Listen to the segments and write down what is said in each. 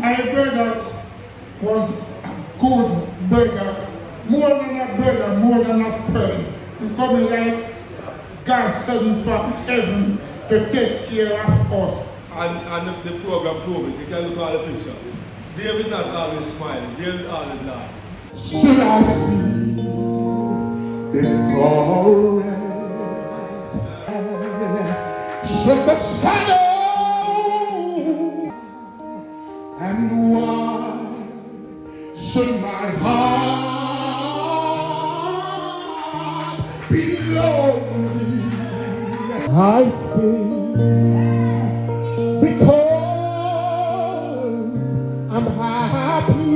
My brother was a good brother, more than a brother, more than a friend. He coming like God sent him from heaven to take care of us. And the program proved it. You can look at the picture. David is not always smiling. David is always laughing. Should I see this glory? Should the shadow and why should my heart be lonely? I sing because I'm happy.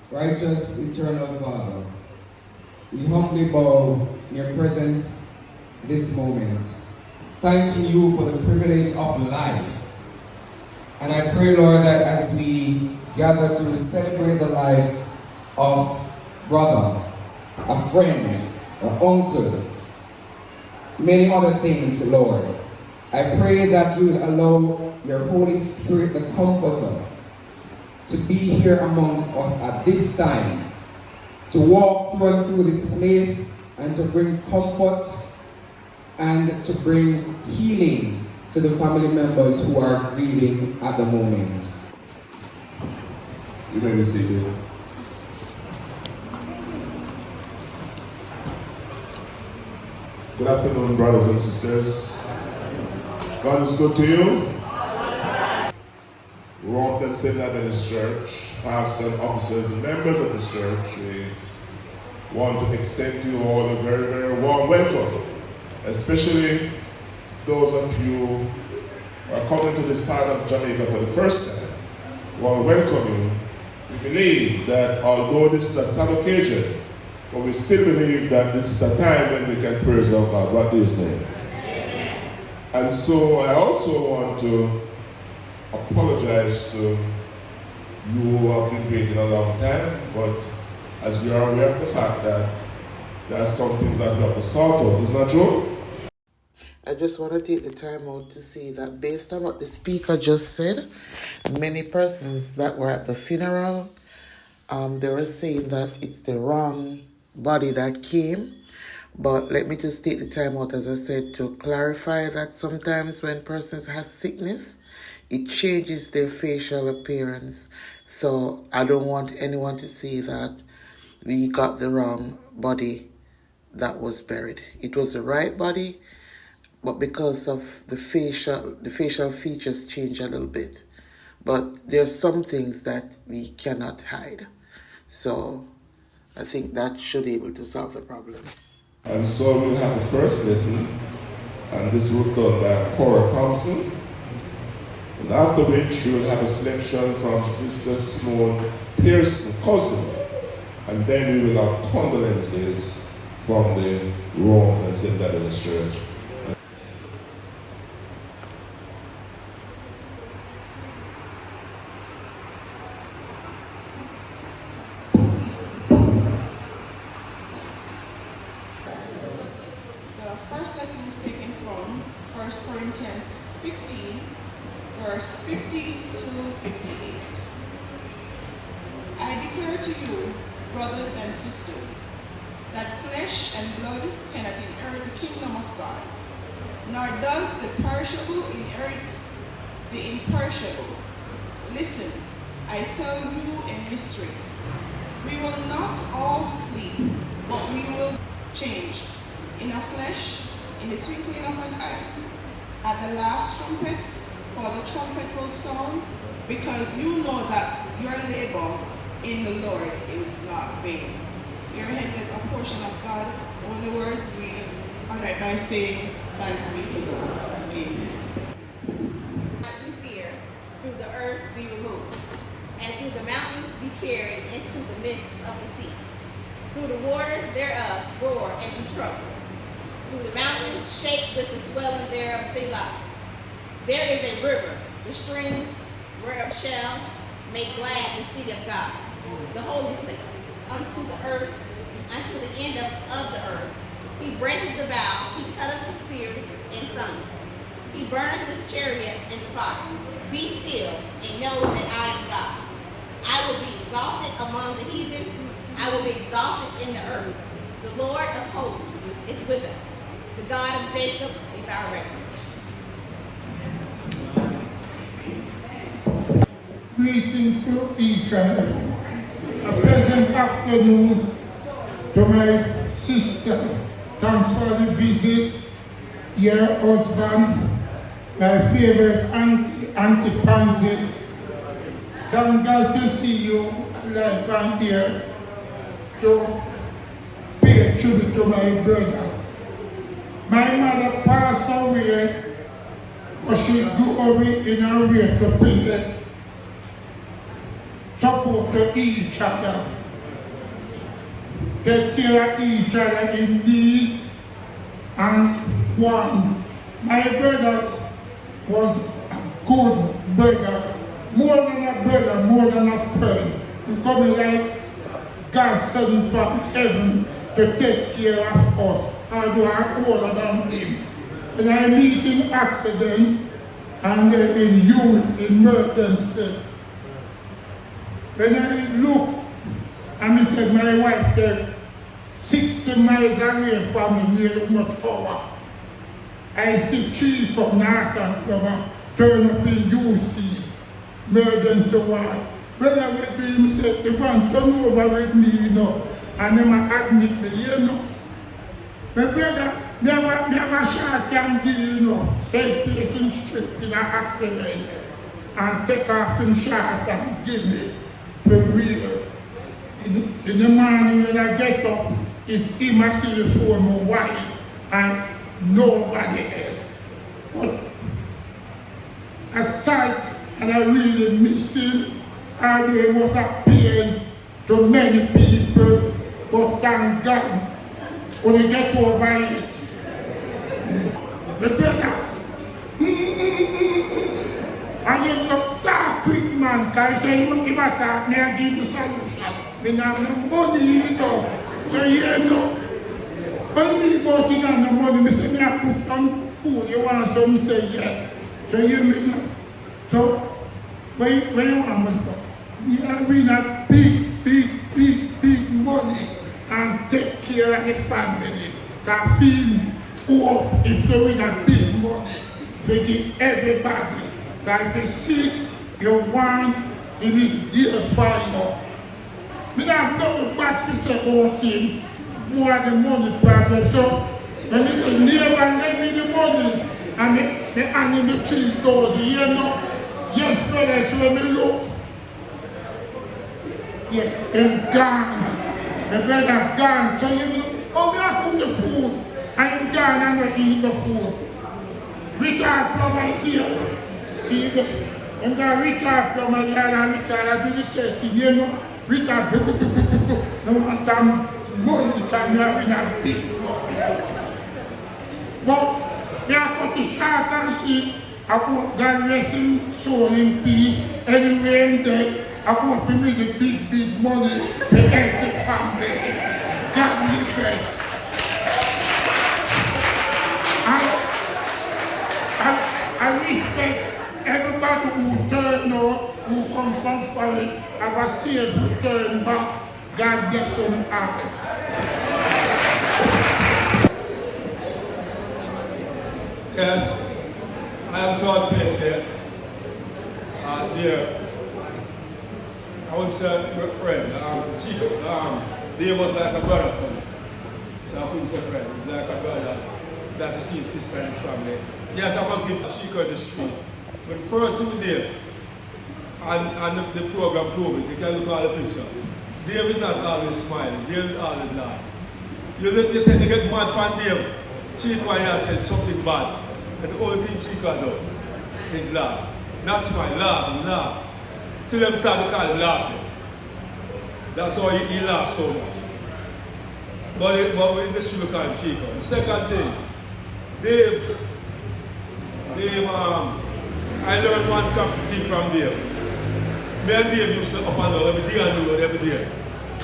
Righteous, eternal Father, we humbly bow in your presence this moment, thanking you for the privilege of life. And I pray, Lord, that as we gather to celebrate the life of brother, a friend, an uncle, many other things, Lord, I pray that you will allow your Holy Spirit, the Comforter, to be here amongst us at this time, to walk through this place and to bring comfort and to bring healing to the family members who are grieving at the moment. You may be seated. Good afternoon, brothers and sisters. God is good to you. We want to say that in this church, pastors, officers, and members of the church, we want to extend to you all a very, very warm welcome, especially those of you who are coming to this part of Jamaica for the first time. We want to welcome you. We believe that although this is a sad occasion, but we still believe that this is a time when we can praise our God. What do you say? And so I also want to apologize to you who have been waiting a long time, but as you are aware of the fact that there are some things that we have to sort out. Isn't that true? I just want to take the time out to say that based on what the speaker just said, many persons that were at the funeral, they were saying that it's the wrong body that came. But let me just take the time out, as I said, to clarify that sometimes when persons have sickness, it changes their facial appearance. So I don't want anyone to say that we got the wrong body that was buried. It was the right body, but because of the facial features change a little bit. But there are some things that we cannot hide. So I think that should be able to solve the problem. And so we'll have the first lesson, and this will be done by Cora Thompson. And after which we will have a selection from Sister Simone Pearson Cousin. And then we will have condolences from the Rome and St. Agnes Church. The first lesson is taken from 1 1 Corinthians 15, verse 50 to 58. I declare to you, brothers and sisters, that flesh and blood cannot inherit the kingdom of God, nor does the perishable inherit the imperishable. Listen, I tell you a mystery. We will not all sleep, but we will change in a flash, in the twinkling of an eye, at the last trumpet, for the trumpet will sound, because you know that your labor in the Lord is not vain. Your head is a portion of God. All the words we honor it by saying, thanks be to God. Amen. Not be fear, through the earth be removed, and through the mountains be carried into the midst of the sea. Through the waters thereof roar and be troubled. Through the mountains shake with the swelling thereof, Selah. There is a river, the streams whereof shall make glad the city of God, the holy place, unto the earth, unto the end of the earth. He breaketh the bow, he cutteth the spears in sunder. He burneth the chariot in the fire. Be still and know that I am God. I will be exalted among the heathen. I will be exalted in the earth. The Lord of hosts is with us. The God of Jacob is our refuge. Greetings to each and everyone. A pleasant afternoon to my sister. Thanks for the visit. Your husband, my favorite Auntie Pansy. Thank God to see you alive and here to pay tribute to my brother. My mother passed away, but she grew away in her way to pay support to each other, take care of each other in need and one. My brother was a good brother, more than a brother, more than a friend. He coming like God sent him from heaven to take care of us, although I'm older than him. And I meet in accident and in youth, emergency. When I look, and he said, my wife said, 60 miles away from me, near much hour. I see tree from Norton Plummer, turn up in UC, emergency ward. When I went to him, he said, if I'm turn over with me, you know, and then I admit me, you know. My brother, me have a short term deal, you know, said patient straight in an accident, and take off him short and give me. For real. In the morning when I get up, it's him I see the phone, my wife, and nobody else. But aside, and I really miss him, although it was a pain to many people, but thank God, when you get over it. The brother, and you look that quick man, because you say, you give a talk, me I give you solution. Me have no money, you know. So you know, when me go to no money, me say, me I cook some food, you want some, me say yes. So you know. So, where you want money from? You are win a big money and take care of the family. Can feed poor if you win a big money. They give everybody. That if you see your want, it is dear for you. We don't have nothing bad to say about him, more than the money problem. So, when they say, never lend me the money, and they hand him the 3,000, you know. Yes, brother, so when me look, yeah, him gone. The brother gone. So you know, oh, we have cook the food, and him gone and not eat the food. Richard Plummer is here. See, I'm going to Richard Plummer here and Richard, I do the same thing, you know. Richard, no want some money, because you are in a big money. But, we are going to short and see about God resting soul in peace, anywhere in there. I want to make the big money to help the family. God live it. expect everybody who turn out, who come from foreign, have a safe return back. God bless them all. Yes, I am George Face here. Dear, I would say my friend, Chico. Dave was like a brother to me. So I couldn't say friend, he's like a brother. Glad to see his sister and his family. Yes, I must give Chico the street. When first he was there, and the program proved it, you can look at the picture. Dave is not always smiling, Dave is always laughing. You tend to get mad on Dave. Chico has said something bad. And the only thing Chico does is laugh. Not smile, laugh. Till them start to call him laughing. That's why he laughs so much. But we just should call him Chico. The second thing, Dave, I learned one thing from Dave. Me and Dave used to up and down every day and road every day.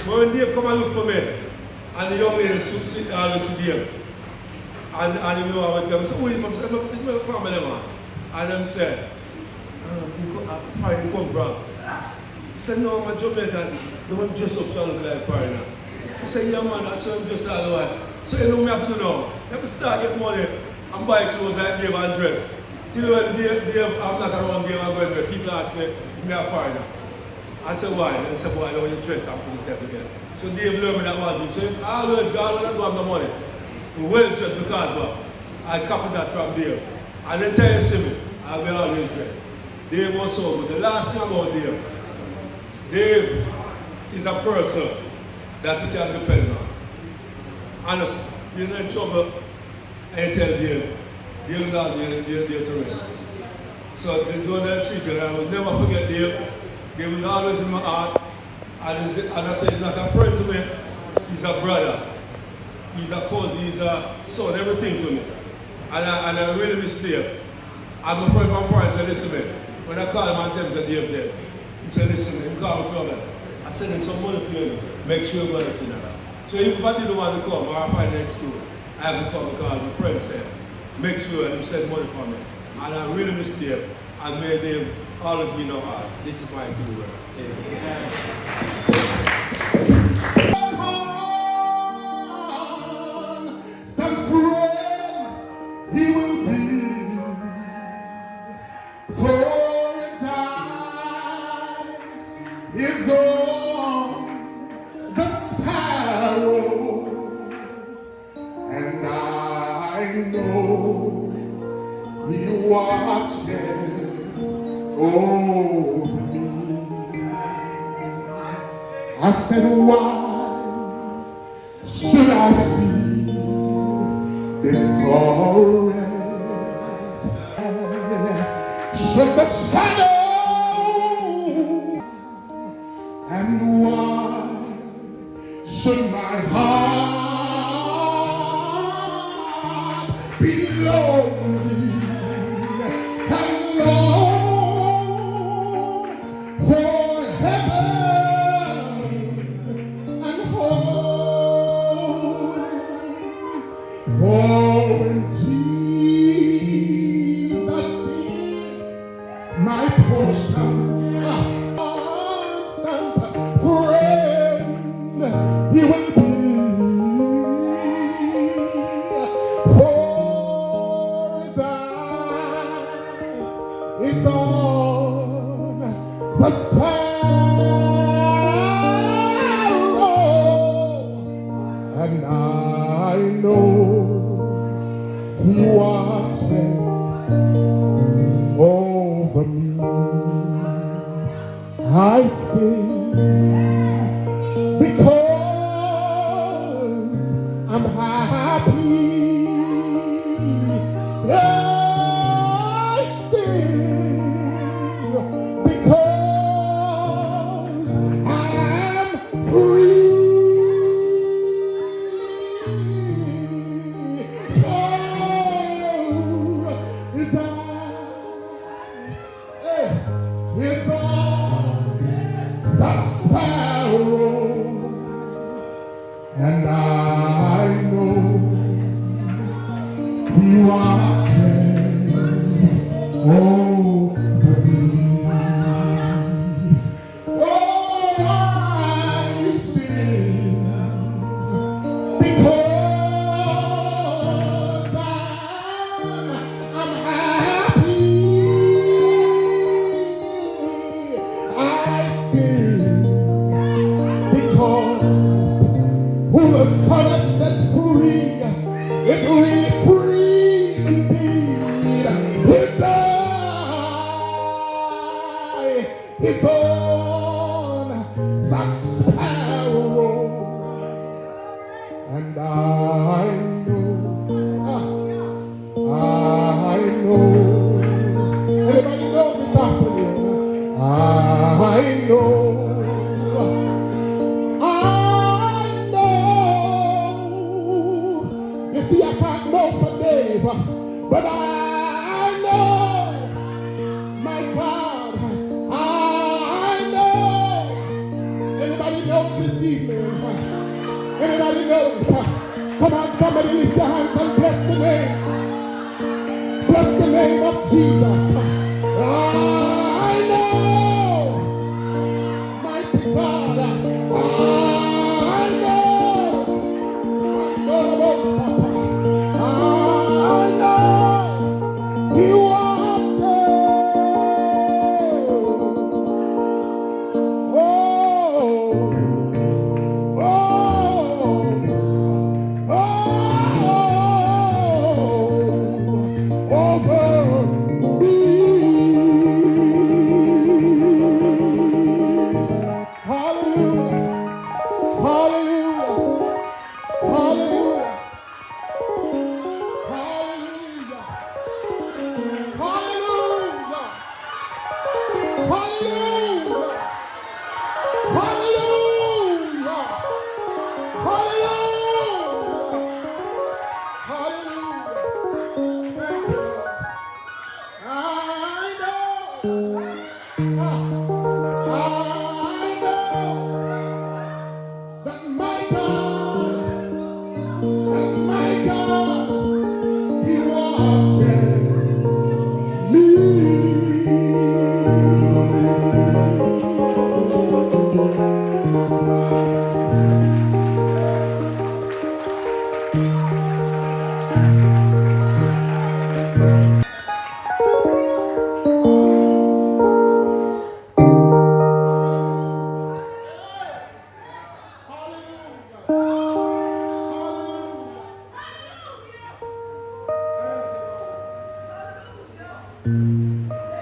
But when Dave come and look for me, and the young lady sit always see Dave, and you know, I went there, I said, it's my family man. And them said, foreign come from? He said, no, I'm a Jamaican. Don't dress up so I look like a foreigner. I said, yeah man, that's what I'm just all the while. So you know what I have to do now? Let me start get money and buy clothes like Dave and dress. Till when Dave, I'm not around Dave and going there, people ask me, if I'm a foreigner. I said, why? They said, why don't you dress and put yourself together? So Dave learned me that one thing. So I always go have the money. Well dressed because what? I copied that from Dave. And then tell you see me, I'll be always dressed. Dave was so good. The last thing about Dave is a person that you can depend on. Honestly, you're not in trouble, and you tell Dave is out there to rest. So those are the treat you. I will never forget Dave. Dave was always in my heart. And as I said, he's not a friend to me, he's a brother. He's a cousin, he's a son, everything to me. And I really miss Dave. And my friend from France said, listen man, when I call him and tell him that Dave dead, he said, listen man, he called me from that. I send him some money for you, make sure you're going to funeral. So if I didn't want to come, or I find an excuse, I have to come because my friend said, make sure you send money for me. And I really miss Dave, and may Dave always be in our heart. This is my few words. He will be for his eye is on the sparrow, and I know he watches over me. I said, why should I feel discouraged? Should the shadow, and why should my heart be lonely and long for heaven and home? For when Jesus is my portion, constant friend, He will be. For thine is on the sparrow, and I know He watches over me. I sing because I'm happy. I sing because I'm free. So is I. It's all lift your hands and bless the name. Bless the name of Jesus. I know, mighty God. I know, my God, I know you are there. Oh, oh, over me. Hallelujah, hallelujah, hallelujah, hallelujah, hallelujah, hallelujah. Hallelujah! Hallelujah! Hallelujah! Thank you, Lord. I know, I know that my God, He watches me.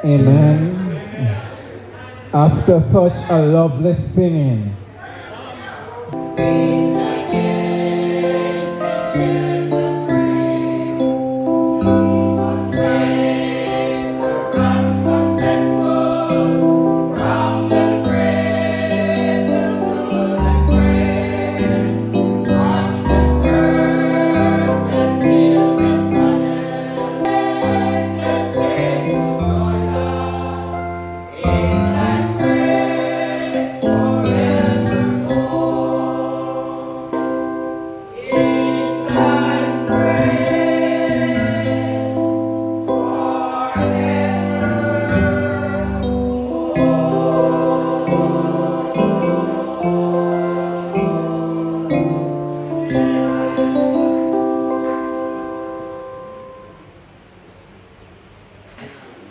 Amen. After such a lovely singing,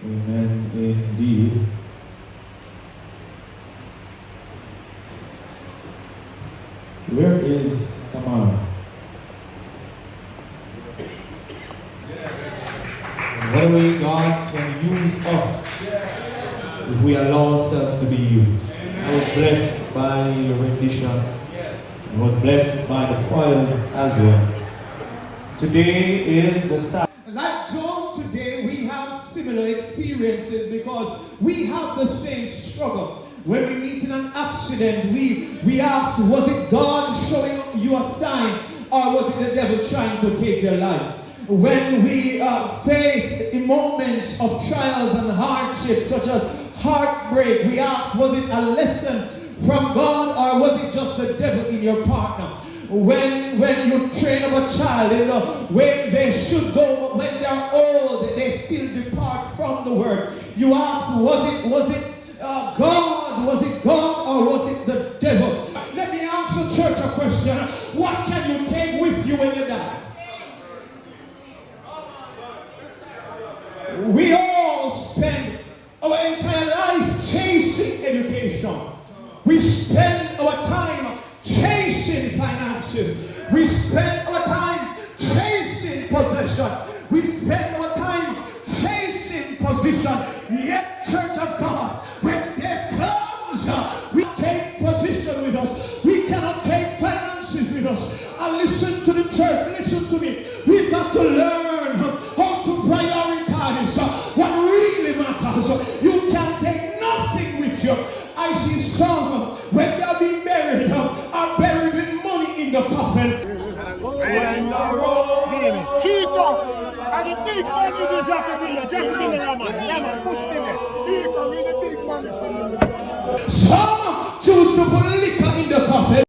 amen indeed. Where is Tamara? What a way God can use us if we allow ourselves to be used. I was blessed by your rendition. I was blessed by the choirs as well. Today is a Sabbath. Like Job today, we have similar experiences because we have the same struggle. When we meet in an accident, we ask, was it God showing you a sign or was it the devil trying to take your life? When we face moments of trials and hardships such as heartbreak, we ask, was it a lesson from God or was it just the devil in your partner? When you train up a child in the way they should go, but when they're old, they still depart from the word. You ask, was it God? Was it God or was it the devil? Let me ask the church a question. What can you take with you when you die? We all spend our entire life chasing education. We spend our time chasing finances. We spend our time chasing possession. We spend our time chasing position. Yet, church of God, when death comes, we take position with us. We cannot take finances with us. And listen to the church, listen to me. We've got to learn how to prioritize what really matters. You can take nothing with you. I see some, when they are being buried, are buried with money in the coffin. Chico, and the big man with the jacket in there, man. Push him there. Chico, with the big man. Some choose to put liquor in the coffin.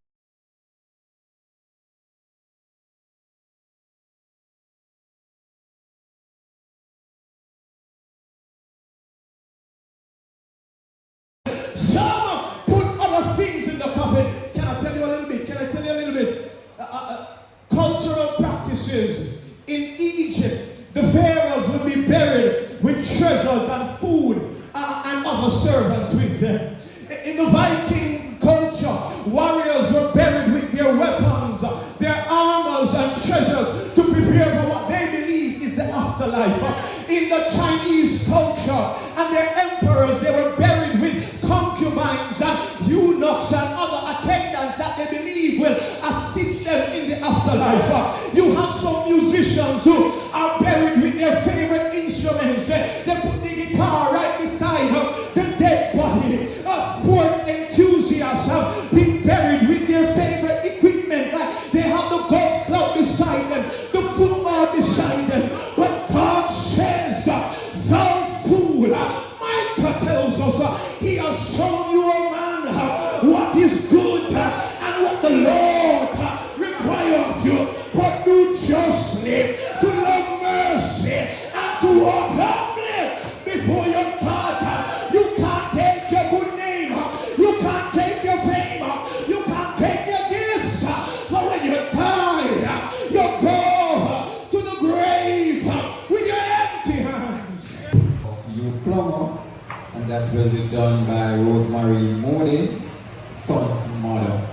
practices in Egypt, the pharaohs would be buried with treasures and food and other servants with them. In the Viking culture, warriors were buried with their weapons, their armors and treasures to prepare for what they believe is the afterlife. In the Chinese culture and their emperors, they were buried with concubines and eunuchs and other attendants that they believe will assist them in the afterlife. You have some musicians who are buried with their favorite instruments. They put the guitar right beside the dead body. Sports enthusiasts have been buried with their favorite equipment. Like they have the golf club beside them, the football beside them. But God says, thou fool, Micah tells us, he has shown you, O man, what is good and what the Lord requires of you. But do justly, to love mercy, and to walk humbly before your God. You can't take your good name, you can't take your fame, you can't take your gifts. But when you die, you go to the grave with your empty hands. You Plummer, and that will be done by Rosemary Moody, son's mother.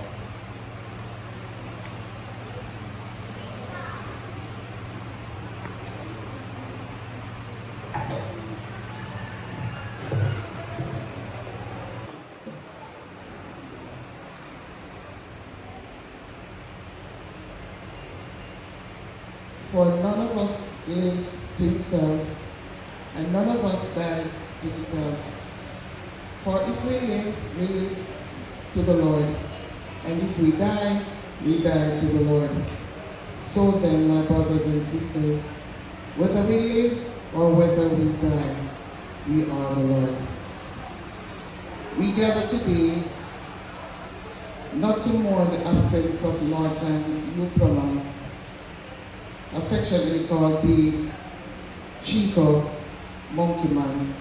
For none of us lives to himself, and none of us dies to himself. For if we live to the Lord, and if we die to the Lord. So then, my brothers and sisters, whether we live or whether we die, we are the Lord's. We gather today not to mourn the absence of Norton Plummer, affectionately called Dave, Chico, Monkey Man,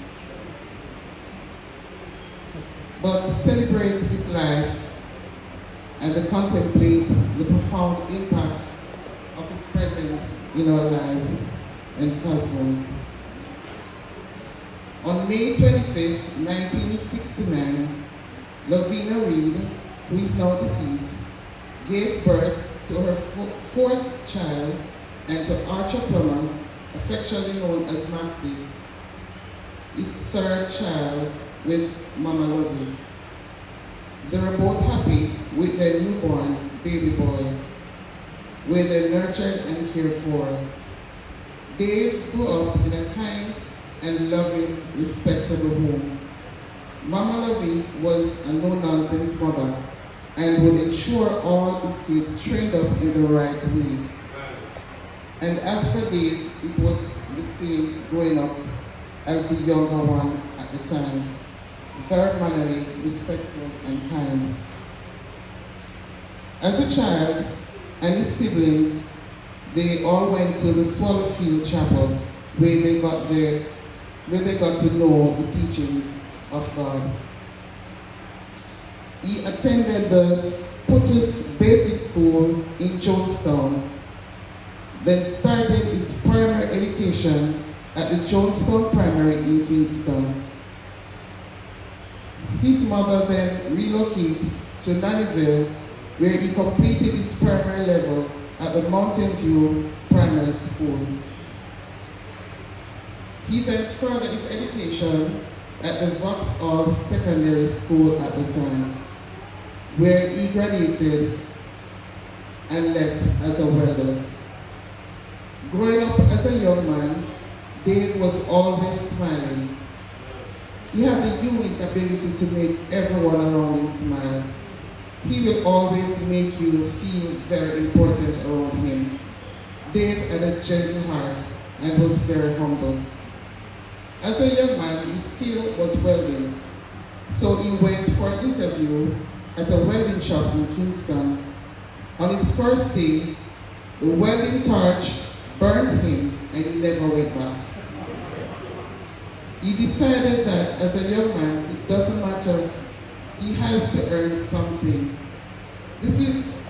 but to celebrate his life and to contemplate the profound impact of his presence in our lives and cosmos. On May 25th, 1969, Lavina Reed, who is now deceased, gave birth to her fourth child and to Archer Plummer, affectionately known as Maxie, his third child with Mama Lovey. They were both happy with their newborn baby boy, where they nurtured and cared for. Dave grew up in a kind and loving, respectable home. Mama Lovey was a no-nonsense mother and would ensure all his kids trained up in the right way. And as for Dave, it was the same growing up as the younger one at the time. Very mannerly, respectful, and kind. As a child and his siblings, they all went to the Swallowfield Chapel where they got to know the teachings of God. He attended the Puttus Basic School in Jonestown, then started his primary education at the Jonestown Primary in Kingston. His mother then relocated to Nannyville, where he completed his primary level at the Mountain View Primary School. He then furthered his education at the Vauxhall Secondary School at the time, where he graduated and left as a welder. Growing up as a young man, Dave was always smiling. He had a unique ability to make everyone around him smile. He will always make you feel very important around him. Dave had a gentle heart and was very humble. As a young man, his skill was welding, so he went for an interview at a welding shop in Kingston. On his first day, the welding torch burnt him and he never went back. He decided that as a young man, it doesn't matter, he has to earn something. This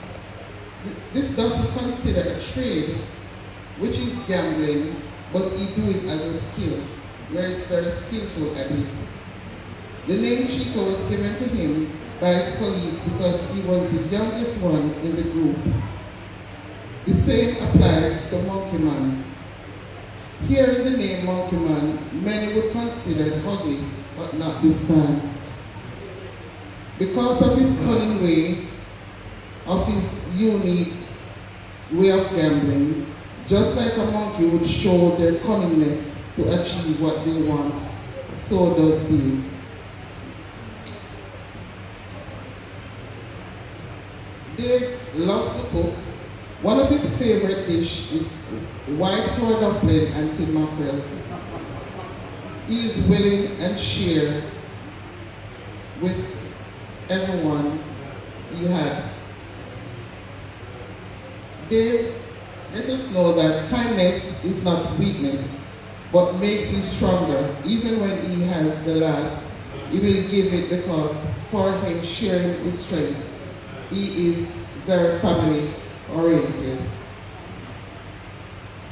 doesn't consider a trade, which is gambling, but he do it as a skill, where he's very skillful at it. The name Chico was given to him by his colleague because he was the youngest one in the group. The same applies to Monkey Man. Hearing the name Monkey Man, many would consider it ugly, but not this time. Because of his cunning way, of his unique way of gambling, just like a monkey would show their cunningness to achieve what they want, so does Dave. Dave loves to cook. One of his favorite dishes is white flour dumpling and tin mackerel. He is willing and share with everyone he had. Dave let us know that kindness is not weakness, but makes you stronger. Even when he has the last, he will give it because for him sharing his strength, he is very family oriented.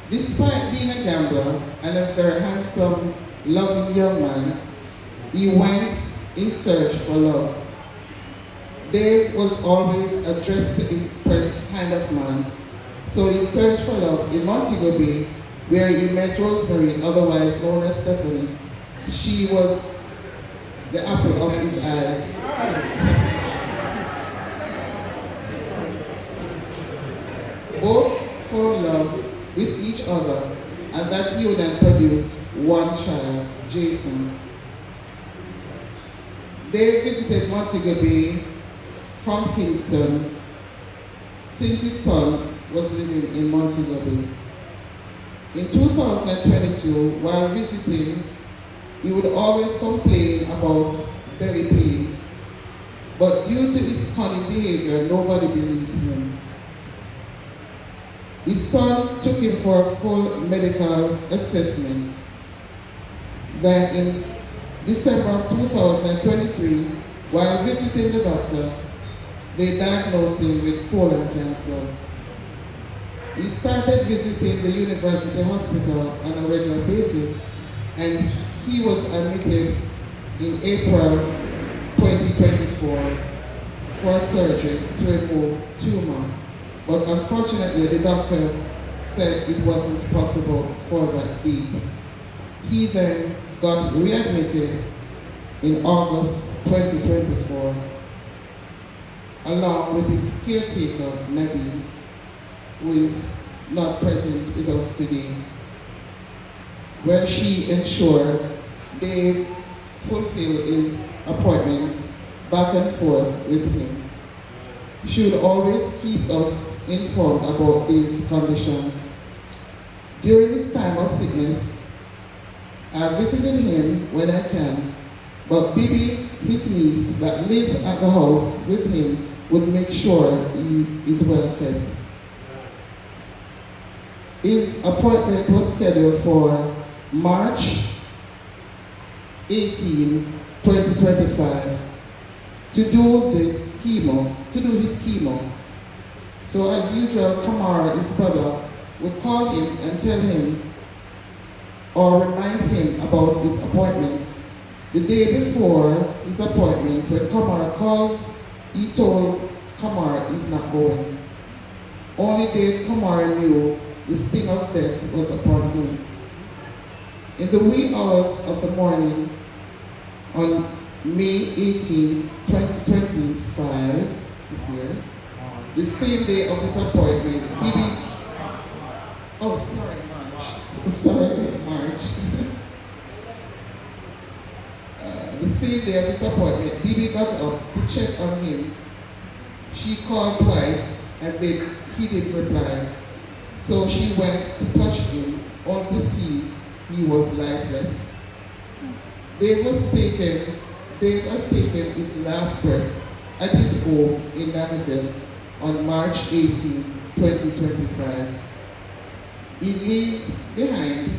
Despite being a gambler and a very handsome, loving young man, he went in search for love. Dave was always a dress-to-impress kind of man, so he searched for love in Montego Bay, where he met Rosemary, otherwise known as Stephanie. She was the apple of his eyes. Both fell in love with each other, and that union produced one child, Jason. Dave visited Montego Bay from Kingston since his son was living in Montego Bay. In 2022, while visiting, he would always complain about belly pain, but due to his cunning behavior, nobody believes him. His son took him for a full medical assessment. Then in December of 2023, while visiting the doctor, they diagnosed him with colon cancer. He started visiting the university hospital on a regular basis, and he was admitted in April 2024 for surgery to remove tumor. But unfortunately, the doctor said it wasn't possible for that date. He then got readmitted in August 2024, along with his caretaker, Nadine, who is not present with us today, where she ensured Dave fulfill his appointments back and forth with him. She would always keep us informed about Dave's condition. During his time of sickness, I visited him when I can, but Bibi, his niece that lives at the house with him, would make sure he is well kept. His appointment was scheduled for March 18, 2025 to do his chemo. So as usual, Kamara, his brother, would call him and tell him or remind him about his appointment. The day before his appointment, when Kamara calls, he told Kamara he's not going. Only Dave Kamara knew the sting of death was upon him. In the wee hours of the morning, on May 18, 2025, this year, the same day of his appointment, March. The same day of his appointment, Bibi got up to check on him. She called twice and he didn't reply. So she went to touch him, only to see he was lifeless. Dave has taken his last breath at his home in Nanville on March 18, 2025. He leaves behind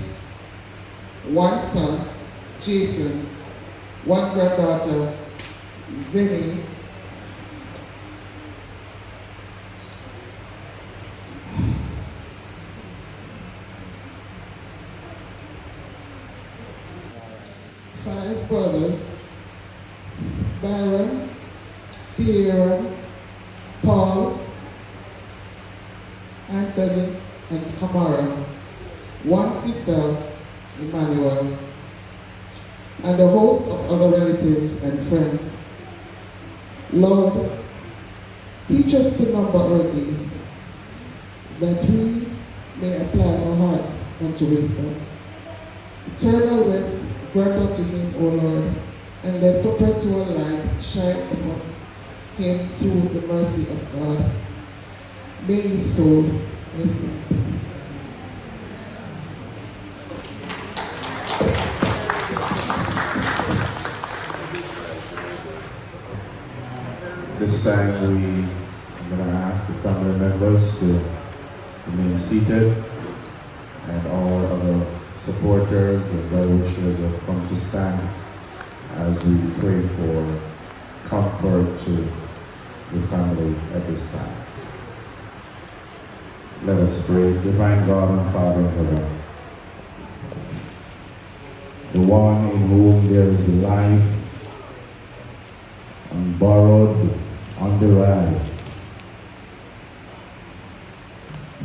one son, Jason, one granddaughter, Zenny, 5 brothers, Byron, Theron, Paul, Anthony, and Kamara, 1 sister, Emmanuel, and a host of other relatives and friends. Lord, teach us to number our days, that we may apply our hearts unto wisdom. Eternal rest grant unto him, O Lord, and let perpetual light shine upon him through the mercy of God. May his soul rest in peace. This time I'm going to ask the family members to remain seated, and all other supporters and well-wishers have come to stand as we pray for comfort to the family at this time. Let us pray. Divine God and Father in heaven, the one in whom there is life, unborrowed, underived.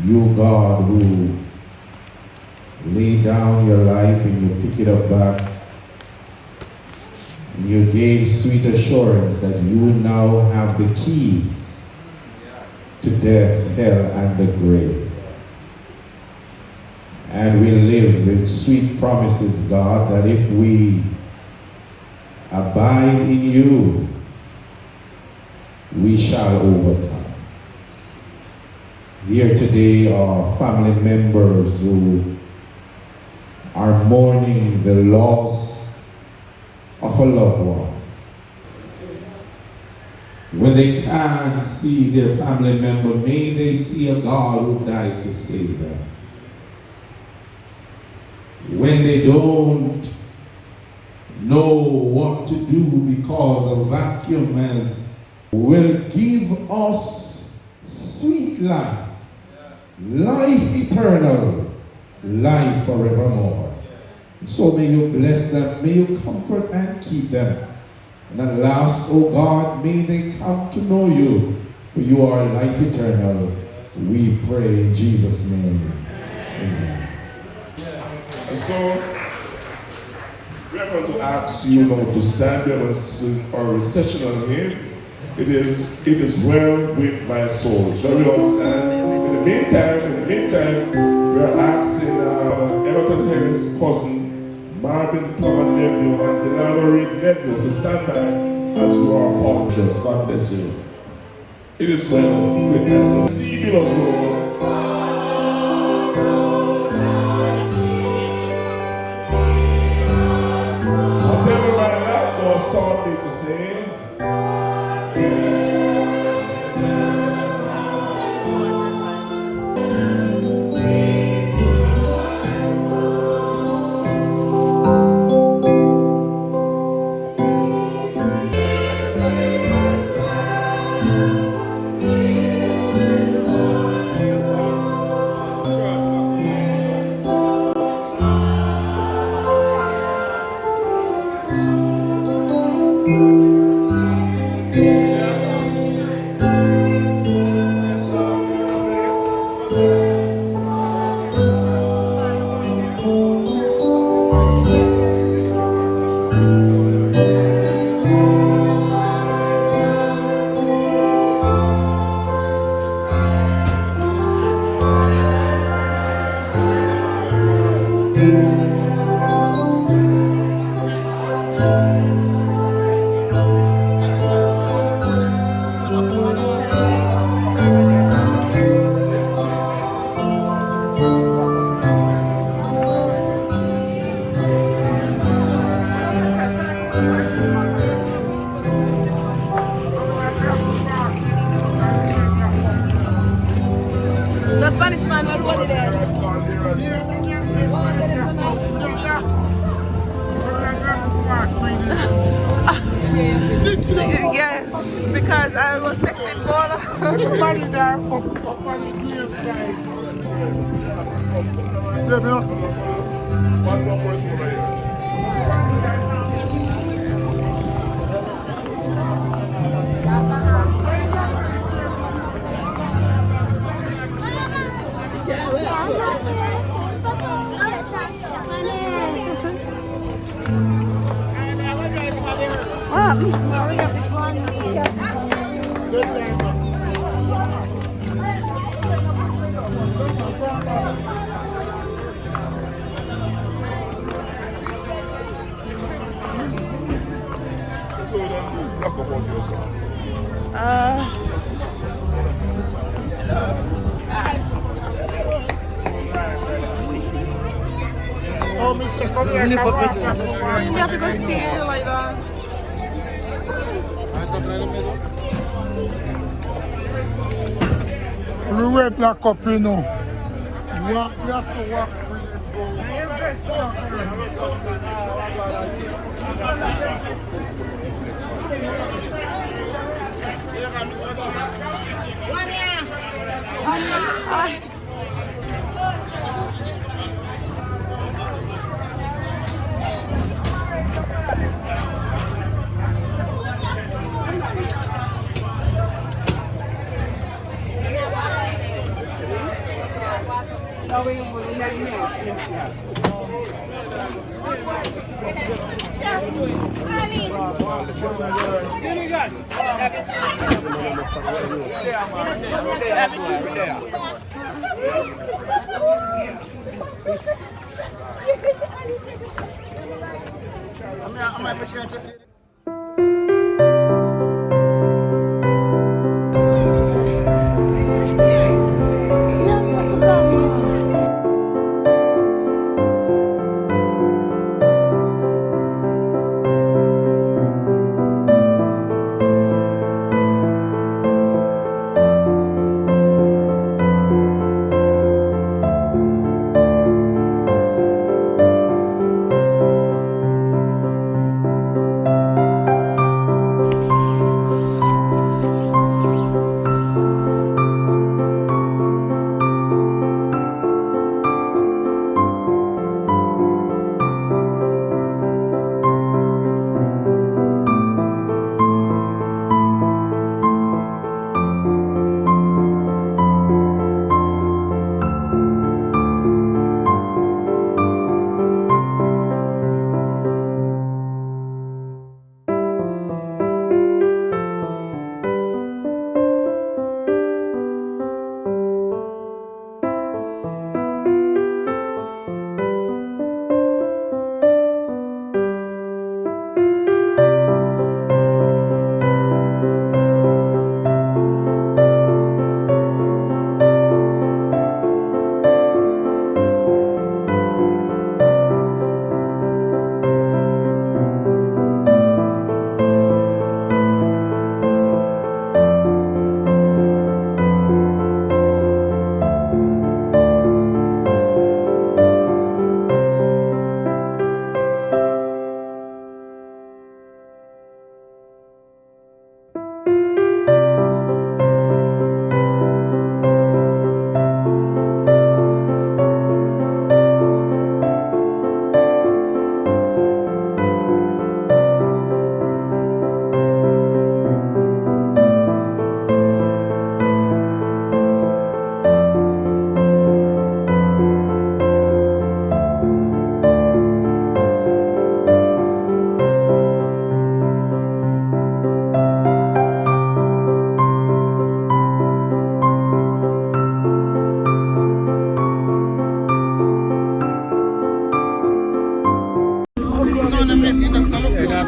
You, God, who lay down your life and you pick it up back, and you gave sweet assurance that you now have the keys to death, hell, and the grave. And we live with sweet promises, God, that if we abide in you, we shall overcome. Here today are family members who are mourning the loss of a loved one. When they can't see their family member, may they see a God who died to save them. When they don't know what to do because a vacuum will give us sweet life, life eternal, life forevermore. So may you bless them, may you comfort and keep them. And at last, O God, may they come to know you, for you are life eternal. We pray in Jesus' name. Amen. And so, we are going to ask you now to stand there and sing our recessional hymn. It is well with my soul. Shall we all stand? In the meantime, we are asking Everton Harris' cousin, Marvin Plummer nephew, and Delano Reed nephew to stand by as you are partners. God bless you. It is well with my soul. See you, Lord. Whatever my life was taught me to say. So Spanish man, what was it there? Yes, because I was texting Bola. Everybody there up on the gear side. One more person over here. Oh, Mr. Come here, come on. You have to go stay like that. We wear black up, you know. You have to walk with him,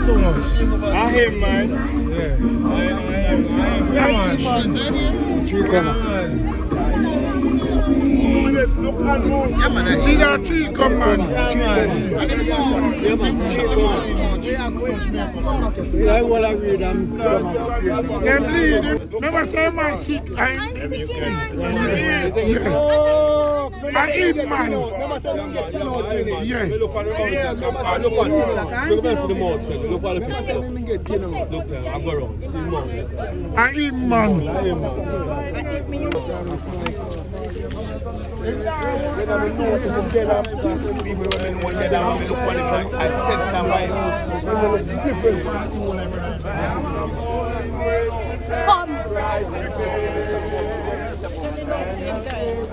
I him, man. Yeah. I am. see that tree come, man. Them bleed. Never say man sick. I eat man. Yeah. Look at the mouth, sir. Look at the picture. Look there, I'm going around. See the mouth. I eat man.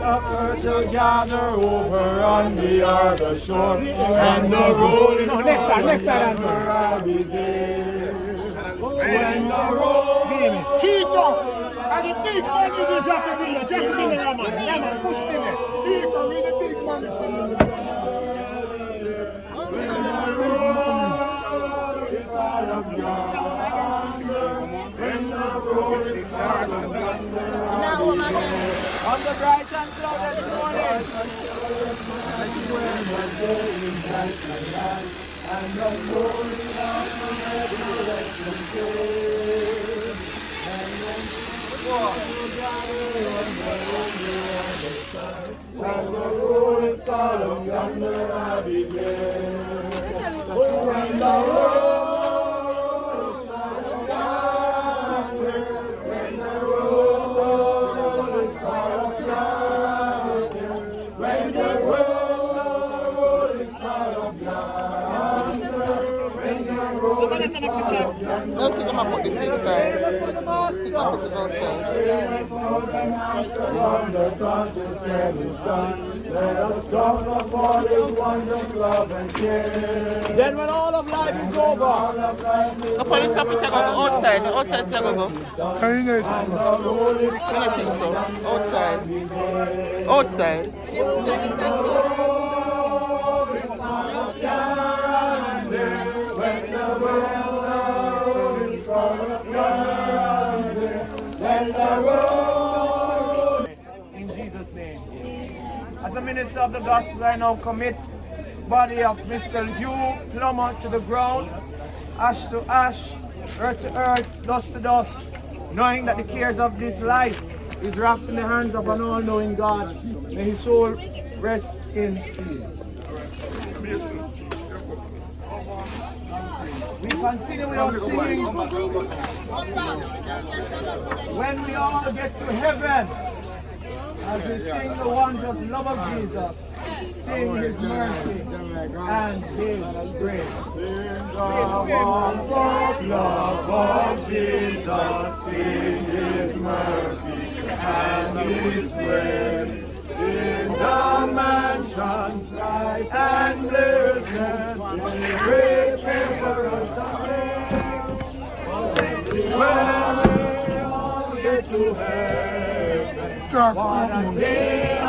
earth shall gather over on the other shore, and the road is next time, I'll be there. When the road Chico! And the big money you drop it in there, Raman. Raman, push it in there. Chico, with the big money for you. on the bright and clouded morning. And the road is calm yonder, I'll be there. When the road is calm yonder, when the road is calm yonder, when the road is calm yonder, when the road is calm yonder. Don't think I'm gonna put this inside. I think I'll put it outside. Let us talk about His wondrous love and care. Then when all of life is over, Up on the top, it go outside. The outside it go. I don't think so. Outside. Outside. in Jesus' name. As a minister of the gospel, I now commit body of Mr. Hugh Plummer to the ground, ash to ash, earth to earth, dust to dust, knowing that the cares of this life is wrapped in the hands of an all-knowing God. May his soul rest in peace. We continue with our singing. When we all get to heaven, as we sing the wondrous love of Jesus, sing His mercy and His grace. Sing the wondrous love of Jesus, sing His mercy and His grace. In the mansions bright and blessed, in great temperance of where we all get to heaven. What a day